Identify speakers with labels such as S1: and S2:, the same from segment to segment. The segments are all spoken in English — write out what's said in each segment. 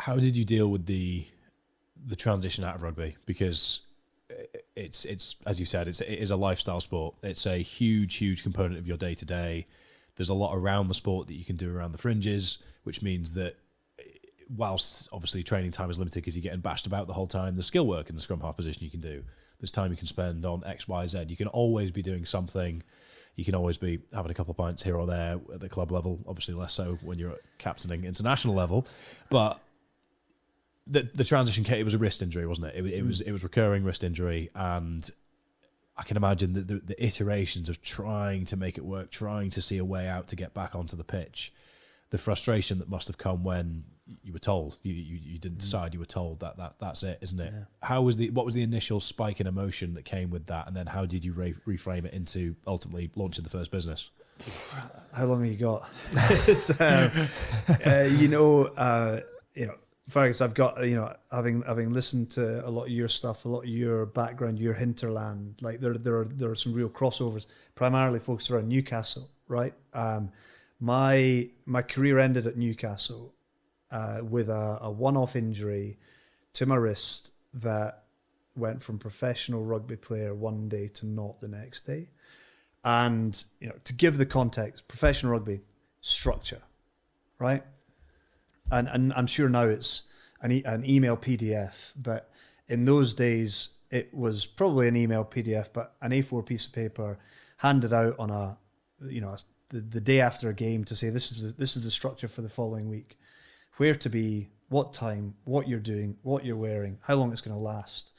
S1: How did you deal with the transition out of rugby? Because it's as you said, it is a lifestyle sport. It's a huge component of your day to day. There's a lot around the sport that you can do around the fringes, which means that whilst obviously training time is limited because you're getting bashed about the whole time, the skill work in the scrum half position you can do. There's time you can spend on X, Y, Z. You can always be doing something. You can always be having a couple of pints here or there at the club level. Obviously less so when you're at captaining international level. But the transition, it was a wrist injury, wasn't it? It was recurring wrist injury, and I can imagine the iterations of trying to make it work, trying to see a way out to get back onto the pitch, the frustration that must have come when you were told you didn't decide, you were told that's it, isn't it? Yeah. What was the initial spike in emotion that came with that, and then how did you reframe it into ultimately launching the first business?
S2: How long have you got? Fergus, I've got, having listened to a lot of your stuff, a lot of your background, your hinterland, like there are some real crossovers, primarily focused around Newcastle, right? My career ended at Newcastle with a one-off injury to my wrist that went from professional rugby player one day to not the next day. And, to give the context, professional rugby, structure, right? And I'm sure now it's an email PDF, but in those days it was probably an email PDF, but an A4 piece of paper handed out on the day after a game to say this is the structure for the following week, where to be, what time, what you're doing, what you're wearing, how long it's going to last.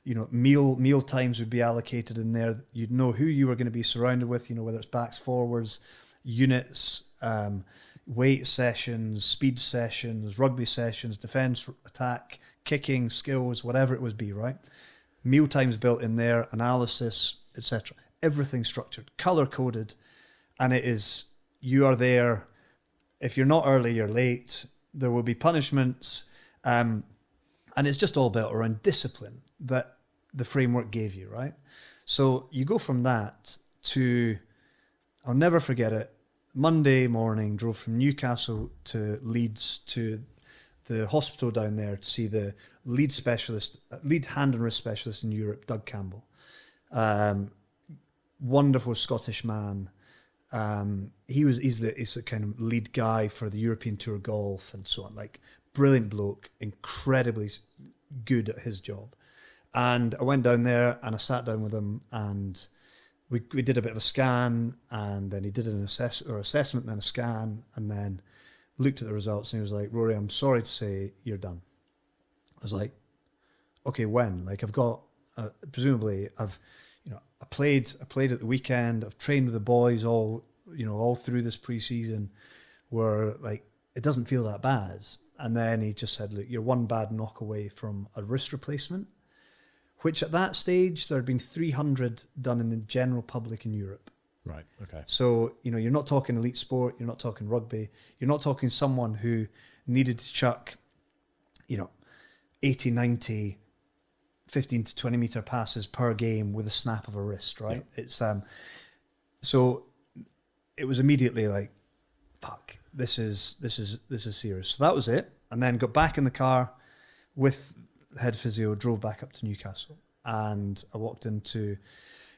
S2: Meal times would be allocated in there. You'd know who you were going to be surrounded with, whether it's backs, forwards, units, weight sessions, speed sessions, rugby sessions, defence, attack, kicking, skills, whatever it would be, right? Meal times built in there, analysis, etc. Everything structured, colour-coded, and you are there. If you're not early, you're late. There will be punishments, and it's just all built around discipline that the framework gave you, right? So you go from that to, I'll never forget it, Monday morning, drove from Newcastle to Leeds to the hospital down there to see the lead hand and wrist specialist in Europe, Doug Campbell. Wonderful Scottish man. He's the kind of lead guy for the European Tour golf and so on. Like, brilliant bloke, incredibly good at his job. And I went down there and I sat down with him, and we did a bit of a scan, and then he did an assessment, then a scan, and then looked at the results, and he was like, "Rory, I'm sorry to say you're done." I was like, "Okay, when?" Like, I've got presumably I played at the weekend. I've trained with the boys all through this pre-season, where like it doesn't feel that bad. And then he just said, "Look, you're one bad knock away from a wrist replacement," which at that stage there had been 300 done in the general public in Europe.
S1: Right. Okay.
S2: So, you're not talking elite sport, you're not talking rugby, you're not talking someone who needed to chuck, 80, 90, 15 to 20 meter passes per game with a snap of a wrist, right? Yeah. It's so it was immediately like, fuck, this is serious. So that was it. And then got back in the car with head physio, drove back up to Newcastle, and I walked into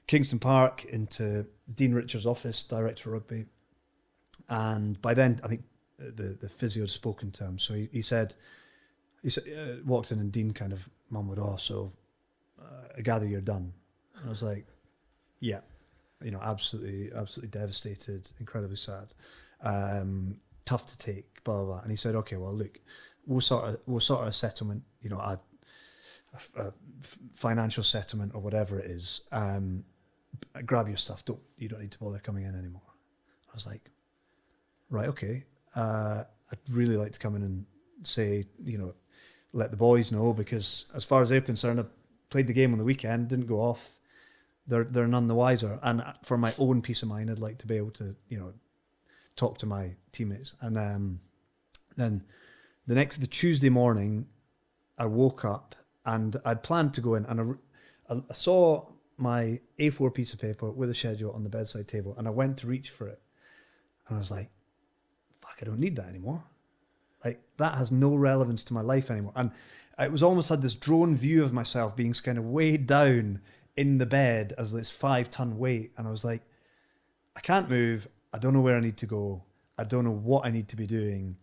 S2: Kingston Park, into Dean Richards' office, director of rugby, and by then I think the physio had spoken to him. So he said walked in, and Dean kind of mumbled, so I gather you're done. And I was like, yeah, absolutely devastated, incredibly sad, tough to take, blah blah blah. And he said, okay, well look, we'll sort out a settlement, a financial settlement or whatever it is. Grab your stuff. You don't need to bother coming in anymore. I was like, right, okay. I'd really like to come in and say, let the boys know, because as far as they're concerned, I played the game on the weekend, didn't go off. They're none the wiser. And for my own peace of mind, I'd like to be able to, talk to my teammates. And then the Tuesday morning, I woke up and I'd planned to go in, and I saw my A4 piece of paper with a schedule on the bedside table, and I went to reach for it, and I was like, fuck, I don't need that anymore. Like, that has no relevance to my life anymore. And it was almost had this drone view of myself being kind of weighed down in the bed as this 5-ton weight. And I was like, I can't move. I don't know where I need to go. I don't know what I need to be doing,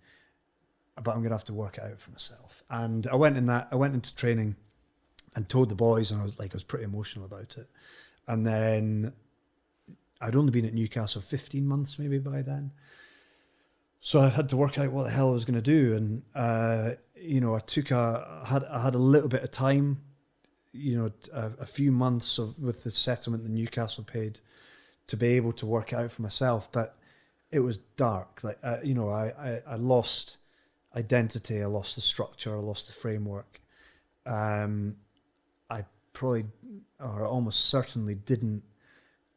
S2: but I'm going to have to work it out for myself. And I went into training and told the boys, and I was pretty emotional about it. And then I'd only been at Newcastle 15 months maybe by then. So I had to work out what the hell I was going to do. And, I had a little bit of time, a few months with the settlement that Newcastle paid to be able to work it out for myself. But it was dark. Like, I lost identity. I lost the structure. I lost the framework. I probably, or almost certainly, didn't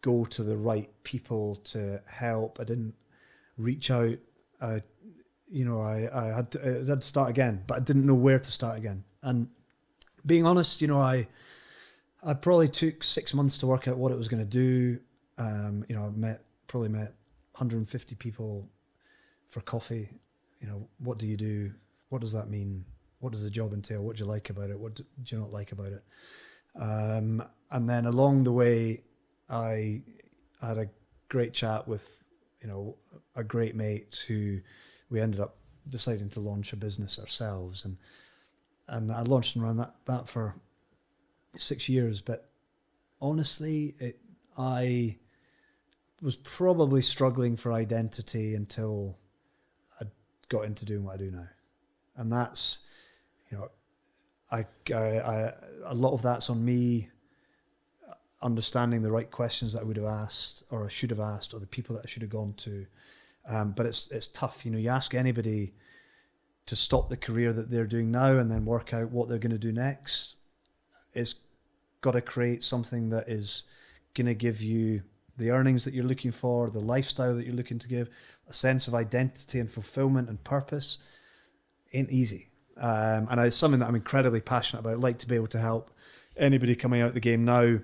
S2: go to the right people to help. I didn't reach out. I had to start again, but I didn't know where to start again. And being honest, I probably took 6 months to work out what it was going to do. I probably met 150 people for coffee. What do you do? What does that mean? What does the job entail? What do you like about it? What do you not like about it? And then along the way, I had a great chat with, a great mate who we ended up deciding to launch a business ourselves. And I launched and ran that for 6 years. But honestly, I was probably struggling for identity until I got into doing what I do now. And that's, a lot of that's on me understanding the right questions that I would have asked, or I should have asked, or the people that I should have gone to. But it's tough. You ask anybody to stop the career that they're doing now and then work out what they're going to do next. It's got to create something that is going to give you the earnings that you're looking for, the lifestyle that you're looking to give, a sense of identity and fulfillment and purpose. Ain't easy. And it's something that I'm incredibly passionate about. I'd like to be able to help anybody coming out the game now.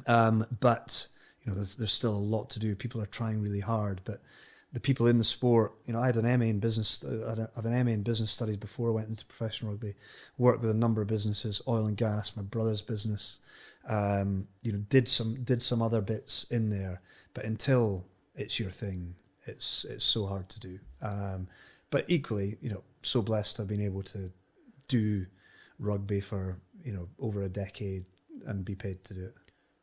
S2: But there's still a lot to do. People are trying really hard, but the people in the sport, I had an MA in business. I have an MA in business studies before I went into professional rugby. Worked with a number of businesses, oil and gas, my brother's business. Did some other bits in there, but until it's your thing, it's so hard to do. But equally, so blessed to have been able to do rugby for over a decade and be paid to do it.